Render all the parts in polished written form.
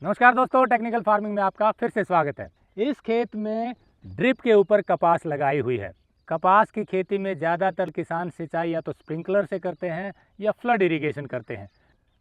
नमस्कार दोस्तों, technical farming में आपका फिर से स्वागत है। इस खेत में ड्रिप के ऊपर कपास लगाई हुई है। कपास की खेती में ज़्यादातर किसान सिंचाई या तो स्प्रिंकलर से करते हैं या फ्लड इरिगेशन करते हैं,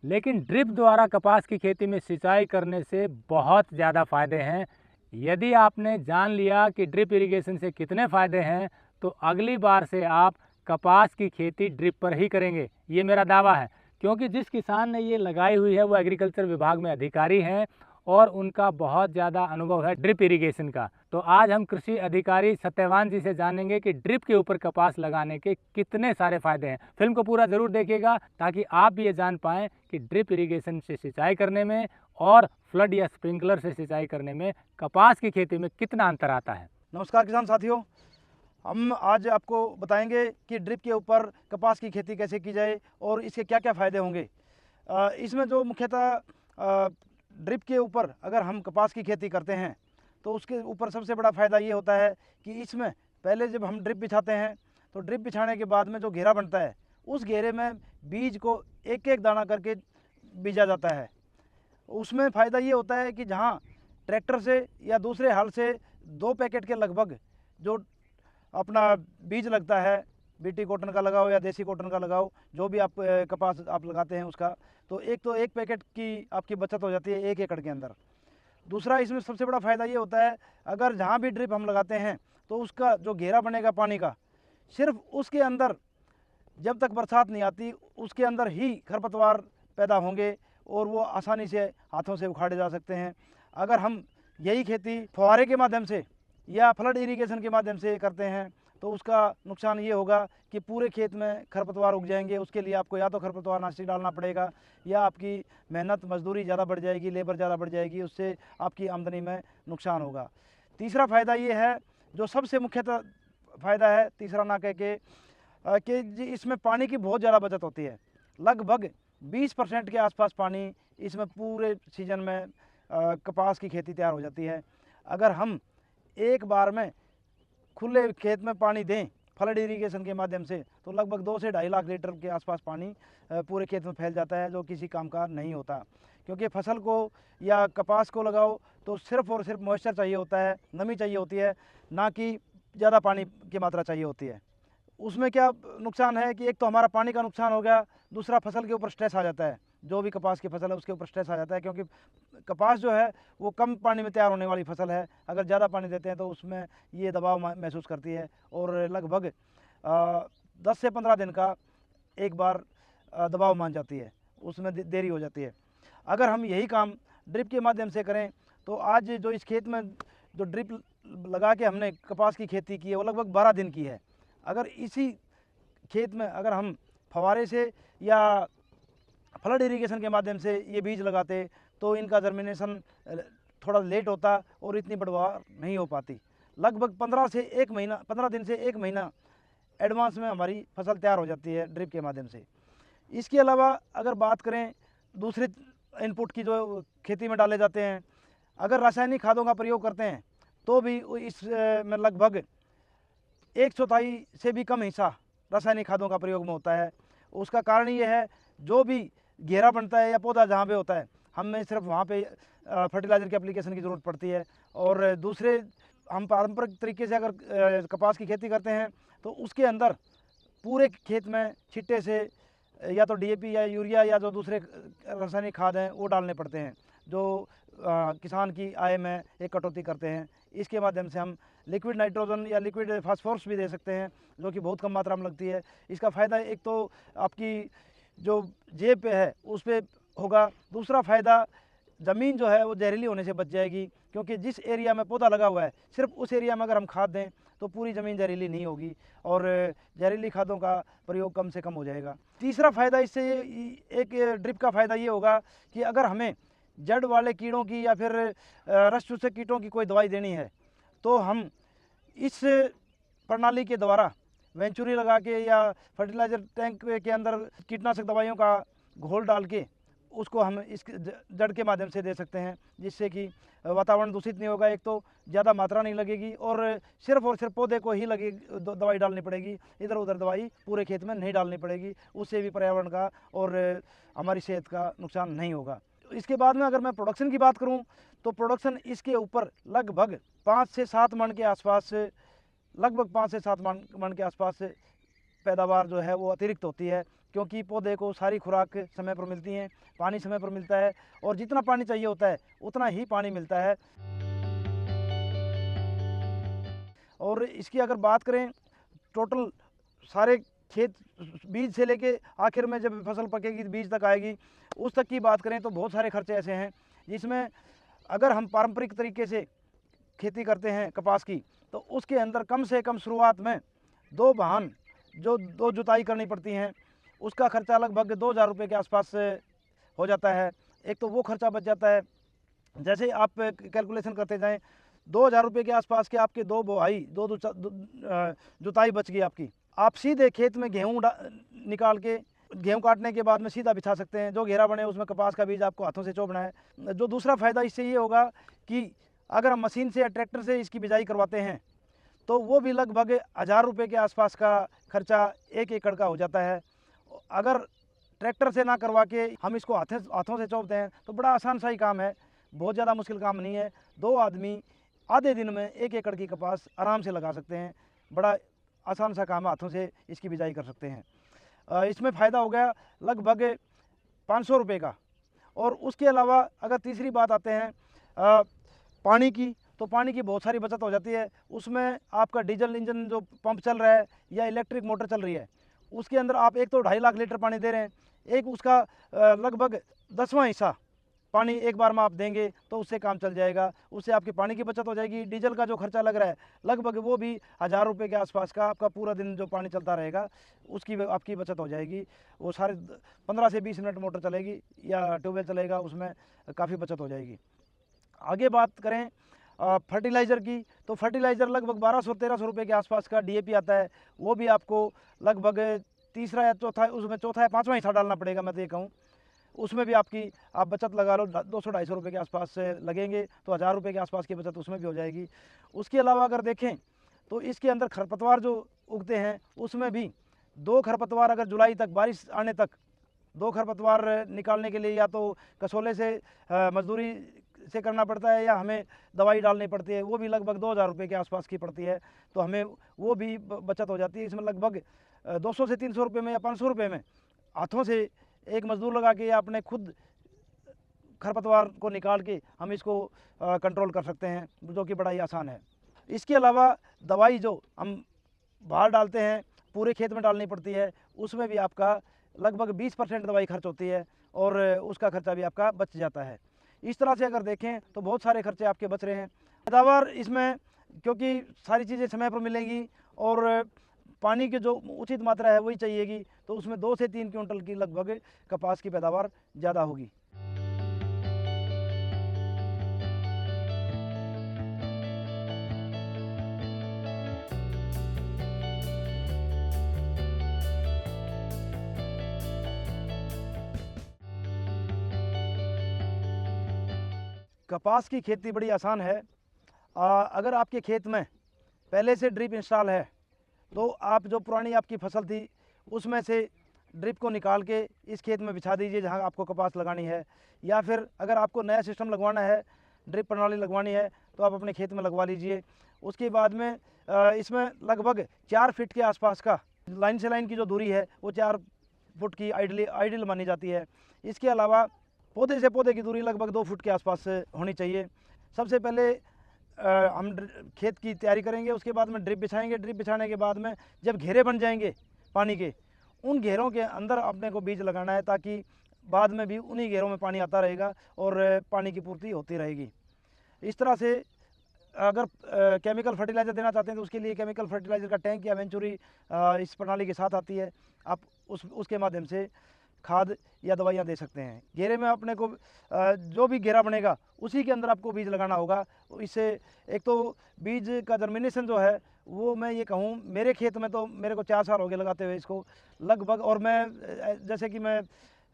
लेकिन ड्रिप द्वारा कपास की खेती में सिंचाई करने से बहुत ज़्यादा फ़ायदे हैं। यदि आपने जान लिया कि ड्रिप इरिगेशन से कितने फ़ायदे हैं, तो अगली बार से आप कपास की खेती ड्रिप पर ही करेंगे, ये मेरा दावा है। क्योंकि जिस किसान ने ये लगाई हुई है वो एग्रीकल्चर विभाग में अधिकारी हैं और उनका बहुत ज़्यादा अनुभव है ड्रिप इरिगेशन का। तो आज हम कृषि अधिकारी सत्यवान जी से जानेंगे कि ड्रिप के ऊपर कपास लगाने के कितने सारे फ़ायदे हैं। फिल्म को पूरा ज़रूर देखिएगा ताकि आप भी ये जान पाएँ कि ड्रिप इरिगेशन से सिंचाई करने में और फ्लड या स्प्रिंकलर से सिंचाई करने में कपास की खेती में कितना अंतर आता है। नमस्कार किसान साथियों, हम आज आपको बताएंगे कि ड्रिप के ऊपर कपास की खेती कैसे की जाए और इसके क्या क्या फ़ायदे होंगे। इसमें जो मुख्यतः ड्रिप के ऊपर अगर हम कपास की खेती करते हैं तो उसके ऊपर सबसे बड़ा फ़ायदा ये होता है कि इसमें पहले जब हम ड्रिप बिछाते हैं तो ड्रिप बिछाने के बाद में जो घेरा बनता है उस घेरे में बीज को एक एक दाना करके बीजा जाता है। उसमें फ़ायदा ये होता है कि जहाँ ट्रैक्टर से या दूसरे हल से 2 पैकेट के लगभग जो अपना बीज लगता है, बीटी कॉटन का लगाओ या देसी कॉटन का लगाओ, जो भी आप कपास आप लगाते हैं उसका, तो एक पैकेट की आपकी बचत हो जाती है 1 एकड़ के अंदर। दूसरा इसमें सबसे बड़ा फ़ायदा ये होता है, अगर जहाँ भी ड्रिप हम लगाते हैं तो उसका जो घेरा बनेगा पानी का, सिर्फ उसके अंदर जब तक बरसात नहीं आती उसके अंदर ही खरपतवार पैदा होंगे और वो आसानी से हाथों से उखाड़े जा सकते हैं। अगर हम यही खेती फुहारे के माध्यम से या फ्लड इरिगेशन के माध्यम से करते हैं तो उसका नुकसान ये होगा कि पूरे खेत में खरपतवार उग जाएंगे। उसके लिए आपको या तो खरपतवार नाशी डालना पड़ेगा या आपकी मेहनत मजदूरी ज़्यादा बढ़ जाएगी, लेबर ज़्यादा बढ़ जाएगी, उससे आपकी आमदनी में नुकसान होगा। तीसरा फ़ायदा ये है, जो सबसे मुख्यतः फ़ायदा है तीसरा ना कह के, कि इसमें पानी की बहुत ज़्यादा बचत होती है। लगभग 20% के आसपास पानी इसमें पूरे सीजन में कपास की खेती तैयार हो जाती है। अगर हम एक बार में खुले खेत में पानी दें फ्लड इरिगेशन के माध्यम से तो लगभग 2 से 2.5 लाख लीटर के आसपास पानी पूरे खेत में फैल जाता है, जो किसी काम का नहीं होता। क्योंकि फसल को या कपास को लगाओ तो सिर्फ और सिर्फ मॉइस्चर चाहिए होता है, नमी चाहिए होती है, ना कि ज़्यादा पानी की मात्रा चाहिए होती है। उसमें क्या नुकसान है कि एक तो हमारा पानी का नुकसान हो गया, दूसरा फसल के ऊपर स्ट्रेस आ जाता है। जो भी कपास की फसल है उसके ऊपर स्ट्रेस आ जाता है, क्योंकि कपास जो है वो कम पानी में तैयार होने वाली फसल है। अगर ज़्यादा पानी देते हैं तो उसमें ये दबाव महसूस करती है और लगभग 10 से 15 दिन का एक बार दबाव मान जाती है, उसमें देरी हो जाती है। अगर हम यही काम ड्रिप के माध्यम से करें तो आज जो इस खेत में जो ड्रिप लगा के हमने कपास की खेती की है वो लगभग 12 दिन की है। अगर इसी खेत में अगर हम फव्वारे से या फ्लड इरिगेशन के माध्यम से ये बीज लगाते तो इनका जर्मिनेशन थोड़ा लेट होता और इतनी बढ़वार नहीं हो पाती। लगभग 15 दिन से 1 महीना एडवांस में हमारी फसल तैयार हो जाती है ड्रिप के माध्यम से। इसके अलावा अगर बात करें दूसरे इनपुट की जो खेती में डाले जाते हैं, अगर रासायनिक खादों का प्रयोग करते हैं तो भी इस में लगभग 1/4 से भी कम हिस्सा रासायनिक खादों का प्रयोग में होता है। उसका कारण ये है, जो भी घेरा बनता है या पौधा जहाँ पे होता है हमें सिर्फ वहाँ पे फर्टिलाइज़र की एप्लीकेशन की ज़रूरत पड़ती है। और दूसरे हम पारंपरिक तरीके से अगर कपास की खेती करते हैं तो उसके अंदर पूरे खेत में छिट्टे से या तो डीएपी या यूरिया या जो दूसरे रासायनिक खाद हैं वो डालने पड़ते हैं, जो किसान की आय में एक कटौती करते हैं। इसके माध्यम से हम लिक्विड नाइट्रोजन या लिक्विड फास्फोरस भी दे सकते हैं, जो कि बहुत कम मात्रा में लगती है। इसका फ़ायदा एक तो आपकी जो जेब पे है उस पर होगा, दूसरा फ़ायदा ज़मीन जो है वो जहरीली होने से बच जाएगी, क्योंकि जिस एरिया में पौधा लगा हुआ है सिर्फ उस एरिया में अगर हम खाद दें तो पूरी ज़मीन जहरीली नहीं होगी और जहरीली खादों का प्रयोग कम से कम हो जाएगा। तीसरा फ़ायदा इससे एक ड्रिप का फ़ायदा ये होगा कि अगर हमें जड़ वाले कीड़ों की या फिर रस चूसक कीटों की कोई दवाई देनी है तो हम इस प्रणाली के द्वारा वेंचुरी लगा के या फर्टिलाइज़र टैंक के अंदर कीटनाशक दवाइयों का घोल डाल के उसको हम इस जड़ के माध्यम से दे सकते हैं, जिससे कि वातावरण दूषित नहीं होगा, एक तो ज़्यादा मात्रा नहीं लगेगी और सिर्फ पौधे को ही लगे दवाई डालनी पड़ेगी, इधर उधर दवाई पूरे खेत में नहीं डालनी पड़ेगी। उससे भी पर्यावरण का और हमारी सेहत का नुकसान नहीं होगा। इसके बाद में अगर मैं प्रोडक्शन की बात करूं तो प्रोडक्शन इसके ऊपर लगभग 5 से 7 मन के आसपास, लगभग 5 से 7 मन के आसपास पैदावार जो है वो अतिरिक्त होती है, क्योंकि पौधे को सारी खुराक समय पर मिलती है, पानी समय पर मिलता है, और जितना पानी चाहिए होता है उतना ही पानी मिलता है। और इसकी अगर बात करें टोटल सारे खेत, बीज से लेके आखिर में जब फसल पकेगी बीज तक आएगी, उस तक की बात करें तो बहुत सारे खर्चे ऐसे हैं जिसमें अगर हम पारंपरिक तरीके से खेती करते हैं कपास की, तो उसके अंदर कम से कम शुरुआत में 2 वाहन जो 2 जुताई करनी पड़ती हैं, उसका खर्चा लगभग 2000 रुपये के आसपास हो जाता है। एक तो वो खर्चा बच जाता है। जैसे आप कैलकुलेशन करते जाएं, 2000 रुपये के आसपास के आपके 2 बोआई, 2 जुताई बच गई आपकी। आप सीधे खेत में गेहूँ निकाल के गेहूँ काटने के बाद में सीधा बिछा सकते हैं। जो घेरा बने उसमें कपास का बीज आपको हाथों से चोबना है। जो दूसरा फ़ायदा इससे ये होगा कि अगर हम मशीन से या ट्रैक्टर से इसकी बिजाई करवाते हैं तो वो भी लगभग 1000 रुपये के आसपास का खर्चा 1 एकड़ का हो जाता है। अगर ट्रैक्टर से ना करवा के हम इसको हाथों से चोबते हैं तो बड़ा आसान सा ही काम है, बहुत ज़्यादा मुश्किल काम नहीं है। 2 आदमी आधे दिन में 1 एकड़ की कपास आराम से लगा सकते हैं। बड़ा आसान सा काम है, हाथों से इसकी बिजाई कर सकते हैं। इसमें फ़ायदा हो गया लगभग 500 रुपये का। और उसके अलावा अगर तीसरी बात आते हैं पानी की, तो पानी की बहुत सारी बचत हो जाती है। उसमें आपका डीजल इंजन जो पंप चल रहा है या इलेक्ट्रिक मोटर चल रही है, उसके अंदर आप एक तो 2.5 लाख लीटर पानी दे रहे हैं, एक उसका लगभग 10वां हिस्सा पानी एक बार में आप देंगे तो उससे काम चल जाएगा। उससे आपकी पानी की बचत हो जाएगी। डीजल का जो खर्चा लग रहा है लगभग वो भी 1000 रुपये के आसपास का, आपका पूरा दिन जो पानी चलता रहेगा उसकी आपकी बचत हो जाएगी। वो सारे 15 से 20 मिनट मोटर चलेगी या ट्यूबवेल चलेगा, उसमें काफ़ी बचत हो जाएगी। आगे बात करें फर्टिलाइज़र की, तो फर्टिलाइज़र लगभग 1200-1300 रुपये के आसपास का DAP आता है। वो भी आपको लगभग तीसरा या चौथा, उसमें चौथा या 5वां हिस्सा डालना पड़ेगा, मैं तो ये कहूँ। उसमें भी आपकी आप बचत लगा लो 200-250 रुपये के आसपास से लगेंगे, तो 1000 रुपये के आसपास की बचत उसमें भी हो जाएगी। उसके अलावा अगर देखें तो इसके अंदर खरपतवार जो उगते हैं उसमें भी 2 खरपतवार अगर जुलाई तक, बारिश आने तक 2 खरपतवार निकालने के लिए या तो कसोले से मजदूरी से करना पड़ता है या हमें दवाई डालनी पड़ती है, वो भी लगभग 2000 रुपये के आसपास की पड़ती है, तो हमें वो भी बचत हो जाती है। इसमें लगभग 200 से 300 रुपये में या 500 रुपये में हाथों से एक मजदूर लगा के या अपने खुद खरपतवार को निकाल के हम इसको कंट्रोल कर सकते हैं, जो कि बड़ा ही आसान है। इसके अलावा दवाई जो हम बाहर डालते हैं पूरे खेत में डालनी पड़ती है, उसमें भी आपका लगभग 20% दवाई खर्च होती है और उसका खर्चा भी आपका बच जाता है। इस तरह से अगर देखें तो बहुत सारे खर्चे आपके बच रहे हैं। पैदावार इसमें क्योंकि सारी चीज़ें समय पर मिलेंगी और पानी की जो उचित मात्रा है वही चाहिएगी, तो उसमें 2 से 3 क्विंटल की लगभग कपास की पैदावार ज़्यादा होगी। कपास की खेती बड़ी आसान है। अगर आपके खेत में पहले से ड्रिप इंस्टॉल है तो आप जो पुरानी आपकी फसल थी उसमें से ड्रिप को निकाल के इस खेत में बिछा दीजिए जहां आपको कपास लगानी है, या फिर अगर आपको नया सिस्टम लगवाना है, ड्रिप प्रणाली लगवानी है, तो आप अपने खेत में लगवा लीजिए। उसके बाद में इसमें लगभग 4 फीट के आसपास का लाइन से लाइन की जो दूरी है वो 4 फुट की आइडियल मानी जाती है। इसके अलावा पौधे से पौधे की दूरी लगभग 2 फुट के आसपास होनी चाहिए। सबसे पहले हम खेत की तैयारी करेंगे, उसके बाद में ड्रिप बिछाएंगे। ड्रिप बिछाने के बाद में जब घेरे बन जाएंगे पानी के, उन घेरों के अंदर अपने को बीज लगाना है, ताकि बाद में भी उन्हीं घेरों में पानी आता रहेगा और पानी की पूर्ति होती रहेगी। इस तरह से अगर केमिकल फर्टिलाइज़र देना चाहते हैं तो उसके लिए केमिकल फर्टिलाइज़र का टैंक या वेंचुरी इस प्रणाली के साथ आती है। आप उसके माध्यम से खाद या दवाइयाँ दे सकते हैं। घेरे में अपने को जो भी घेरा बनेगा उसी के अंदर आपको बीज लगाना होगा। इससे एक तो बीज का जर्मिनेशन जो है वो, मैं ये कहूँ मेरे खेत में तो मेरे को 4 साल हो गए लगाते हुए इसको लगभग, और मैं जैसे कि मैं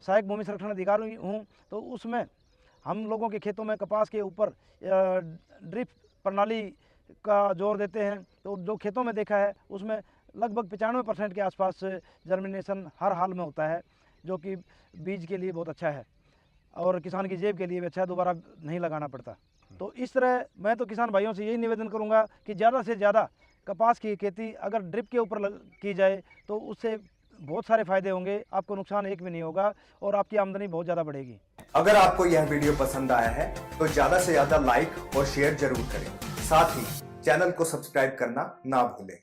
सहायक भूमि संरक्षण अधिकारी हूँ, तो उसमें हम लोगों के खेतों में कपास के ऊपर ड्रिप प्रणाली का जोर देते हैं। तो जो खेतों में देखा है उसमें लगभग 95% के आसपास जर्मिनेशन हर हाल में होता है, जो कि बीज के लिए बहुत अच्छा है। और किसान की जेब के लिए भी अच्छा है, दोबारा नहीं लगाना पड़ता। तो इस तरह मैं तो किसान भाइयों से यही निवेदन करूंगा कि ज़्यादा से ज़्यादा कपास की खेती अगर ड्रिप के ऊपर की जाए तो उससे बहुत सारे फायदे होंगे, आपको नुकसान एक भी नहीं होगा और आपकी आमदनी बहुत ज़्यादा बढ़ेगी। अगर आपको यह वीडियो पसंद आया है तो ज्यादा से ज्यादा लाइक और शेयर जरूर करें। साथ ही चैनल को सब्सक्राइब करना ना भूलें।